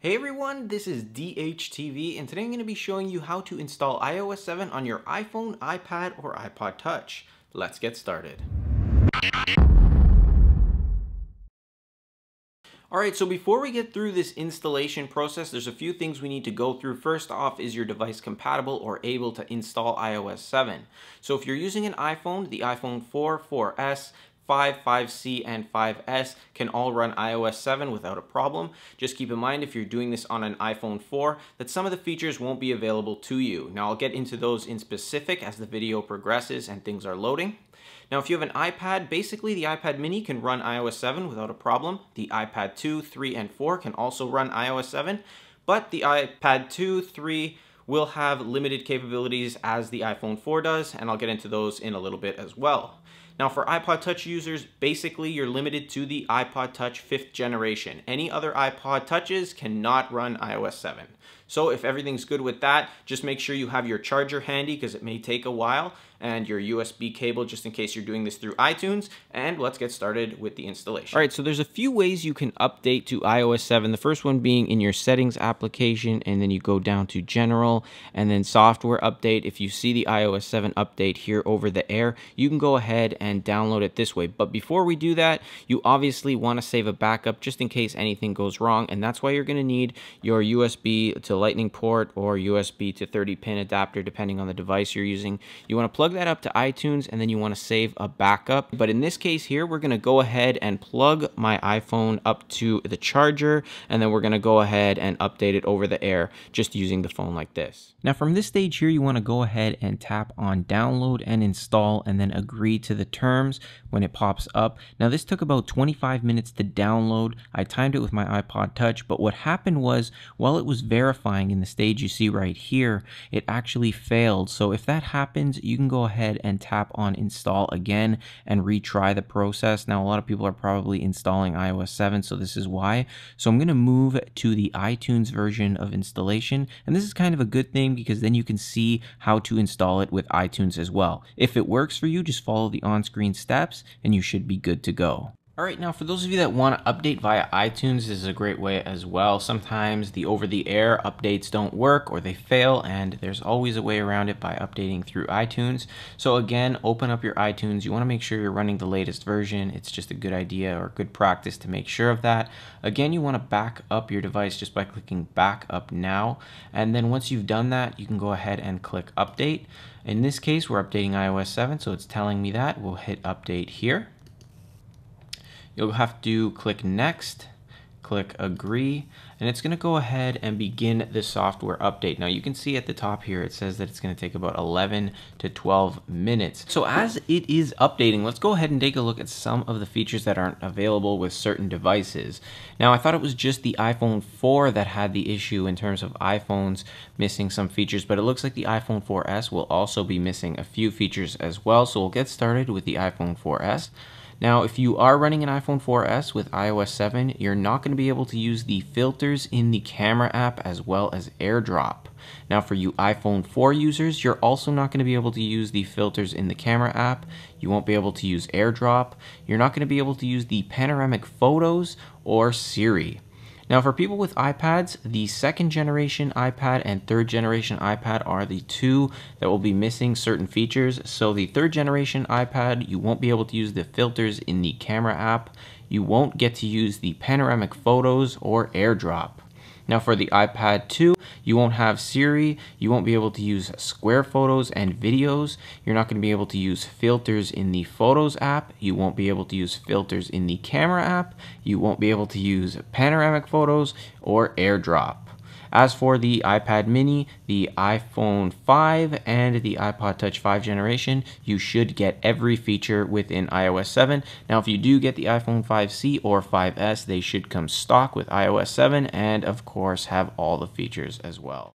Hey everyone, this is DHTV and today I'm going to be showing you how to install iOS 7 on your iPhone, iPad, or iPod Touch. Let's get started. Alright, so before we get through this installation process, there's a few things we need to go through. First off, is your device compatible or able to install iOS 7? So if you're using an iPhone, the iPhone 4, 4S, 5, 5C, and 5S can all run iOS 7 without a problem. Just keep in mind if you're doing this on an iPhone 4 that some of the features won't be available to you. Now I'll get into those in specific as the video progresses and things are loading. Now if you have an iPad, basically the iPad mini can run iOS 7 without a problem. The iPad 2, 3, and 4 can also run iOS 7, but the iPad 2, 3 will have limited capabilities as the iPhone 4 does, and I'll get into those in a little bit as well. Now for iPod Touch users, basically you're limited to the iPod Touch 5th generation. Any other iPod Touches cannot run iOS 7. So if everything's good with that, just make sure you have your charger handy because it may take a while, and your USB cable just in case you're doing this through iTunes, and let's get started with the installation. Alright, so there's a few ways you can update to iOS 7. The first one being in your settings application, and then you go down to general, and then software update. If you see the iOS 7 update here over the air, you can go ahead and download it this way. But before we do that, you obviously want to save a backup just in case anything goes wrong, and that's why you're going to need your USB to Lightning port or USB to 30-pin adapter depending on the device you're using. You want to plug that up to iTunes, and then you want to save a backup. But in this case here, we're going to go ahead and plug my iPhone up to the charger, and then we're going to go ahead and update it over the air just using the phone like this. Now from this stage here, you want to go ahead and tap on download and install, and then agree to the terms when it pops up. Now this took about 25 minutes to download. I timed it with my iPod Touch, but what happened was while it was verifying in the stage you see right here, it actually failed. So if that happens, you can go ahead and tap on install again and retry the process. Now a lot of people are probably installing iOS 7, so this is why. So I'm going to move to the iTunes version of installation, and this is kind of a good thing because then you can see how to install it with iTunes as well. If it works for you, just follow the on-screen steps and you should be good to go. Alright, now for those of you that want to update via iTunes, this is a great way as well. Sometimes the over-the-air updates don't work or they fail, and there's always a way around it by updating through iTunes. So again, open up your iTunes. You want to make sure you're running the latest version. It's just a good idea or good practice to make sure of that. Again, you want to back up your device just by clicking back up now, and then once you've done that, you can go ahead and click update. In this case, we're updating iOS 7, so it's telling me that. We'll hit update here. You'll have to click next, click agree, and it's going to go ahead and begin the software update. Now you can see at the top here it says that it's going to take about 11 to 12 minutes. So as it is updating, let's go ahead and take a look at some of the features that aren't available with certain devices. Now I thought it was just the iPhone 4 that had the issue in terms of iPhones missing some features, but it looks like the iPhone 4S will also be missing a few features as well. So we'll get started with the iPhone 4S. Now, if you are running an iPhone 4S with iOS 7, you're not going to be able to use the filters in the camera app as well as AirDrop. Now, for you iPhone 4 users, you're also not going to be able to use the filters in the camera app. You won't be able to use AirDrop. You're not going to be able to use the panoramic photos or Siri. Now for people with iPads, the 2nd generation iPad and 3rd generation iPad are the two that will be missing certain features. So the 3rd generation iPad, you won't be able to use the filters in the camera app. You won't get to use the panoramic photos or AirDrop. Now for the iPad 2, you won't have Siri, you won't be able to use square photos and videos, you're not going to be able to use filters in the Photos app, you won't be able to use filters in the Camera app, you won't be able to use panoramic photos or AirDrop. As for the iPad mini, the iPhone 5, and the iPod Touch 5 generation, you should get every feature within iOS 7. Now if you do get the iPhone 5C or 5S, they should come stock with iOS 7 and of course have all the features as well.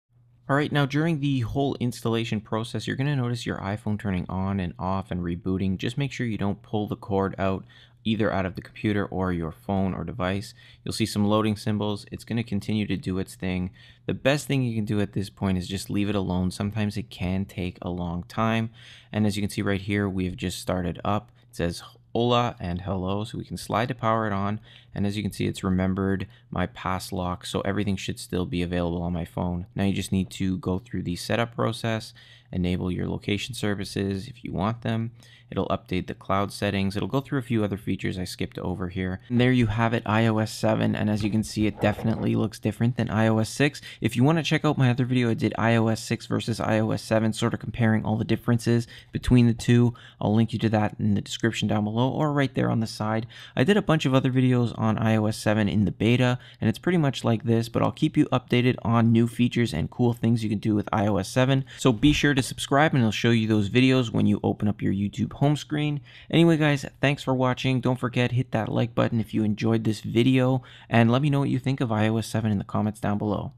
Alright, now during the whole installation process, you're going to notice your iPhone turning on and off and rebooting. Just make sure you don't pull the cord out either out of the computer or your phone or device. You'll see some loading symbols. It's going to continue to do its thing. The best thing you can do at this point is just leave it alone. Sometimes it can take a long time. And as you can see right here, we have just started up. It says hola and hello, so we can slide to power it on. And as you can see, it's remembered my pass lock, so everything should still be available on my phone. Now you just need to go through the setup process, enable your location services if you want them. It'll update the cloud settings. It'll go through a few other features I skipped over here. And there you have it, iOS 7. And as you can see, it definitely looks different than iOS 6. If you want to check out my other video, I did iOS 6 versus iOS 7, sort of comparing all the differences between the two. I'll link you to that in the description down below or right there on the side. I did a bunch of other videos on iOS 7 in the beta, and it's pretty much like this, but I'll keep you updated on new features and cool things you can do with iOS 7. So be sure to subscribe and I'll show you those videos when you open up your YouTube home screen. Anyway guys, thanks for watching. Don't forget, hit that like button if you enjoyed this video, and let me know what you think of iOS 7 in the comments down below.